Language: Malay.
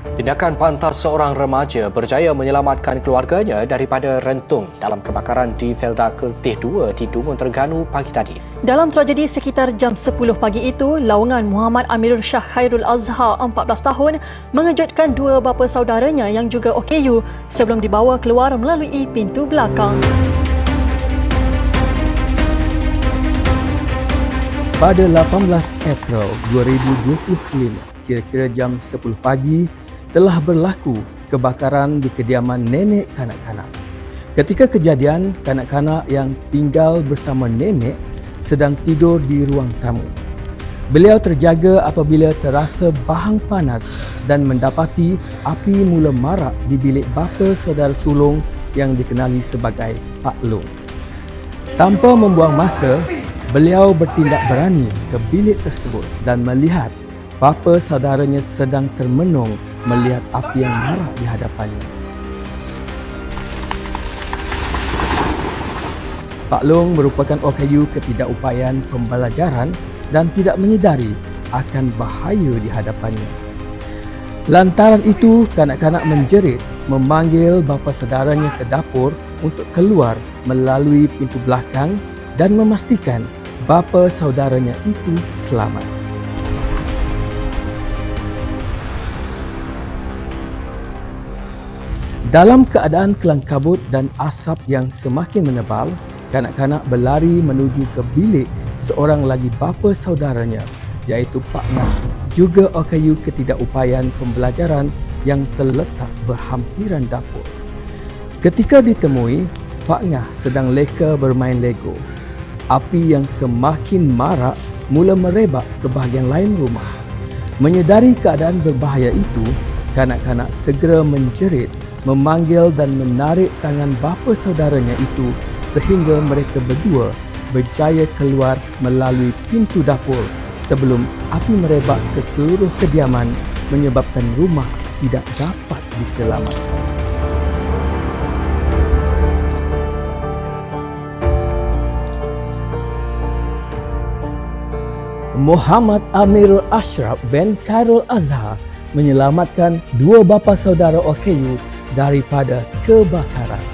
Tindakan pantas seorang remaja berjaya menyelamatkan keluarganya daripada rentung dalam kebakaran di Felda Keltih 2 di Dumon, Terengganu pagi tadi. Dalam tragedi sekitar jam 10 pagi itu, lawangan Muhammad Amirul Shah Khairul Azhar 14 tahun mengejutkan dua bapa saudaranya yang juga OKU sebelum dibawa keluar melalui pintu belakang. Pada 18 April 2025, kira-kira jam 10 pagi, telah berlaku kebakaran di kediaman nenek kanak-kanak. Ketika kejadian, kanak-kanak yang tinggal bersama nenek sedang tidur di ruang tamu. Beliau terjaga apabila terasa bahang panas dan mendapati api mula marak di bilik bapa saudara sulung yang dikenali sebagai Pak Long. Tanpa membuang masa, beliau bertindak berani ke bilik tersebut dan melihat bapa saudaranya sedang termenung melihat api yang marak di hadapannya. Pak Long merupakan OKU ketidakupayaan pembelajaran dan tidak menyedari akan bahaya di hadapannya. Lantaran itu, kanak-kanak menjerit memanggil bapa saudaranya ke dapur untuk keluar melalui pintu belakang dan memastikan bapa saudaranya itu selamat. Dalam keadaan kelang kabut dan asap yang semakin menebal, kanak-kanak berlari menuju ke bilik seorang lagi bapa saudaranya, iaitu Pak Ngah, juga OKU ketidakupayaan pembelajaran yang terletak berhampiran dapur. Ketika ditemui, Pak Ngah sedang leka bermain Lego. Api yang semakin marak mula merebak ke bahagian lain rumah. Menyedari keadaan berbahaya itu, kanak-kanak segera menjerit, memanggil dan menarik tangan bapa saudaranya itu sehingga mereka berdua berjaya keluar melalui pintu dapur sebelum api merebak ke seluruh kediaman menyebabkan rumah tidak dapat diselamatkan. Muhammad Amirul Ashraf bin Khairul Azhar menyelamatkan dua bapa saudara OKU daripada kebakaran.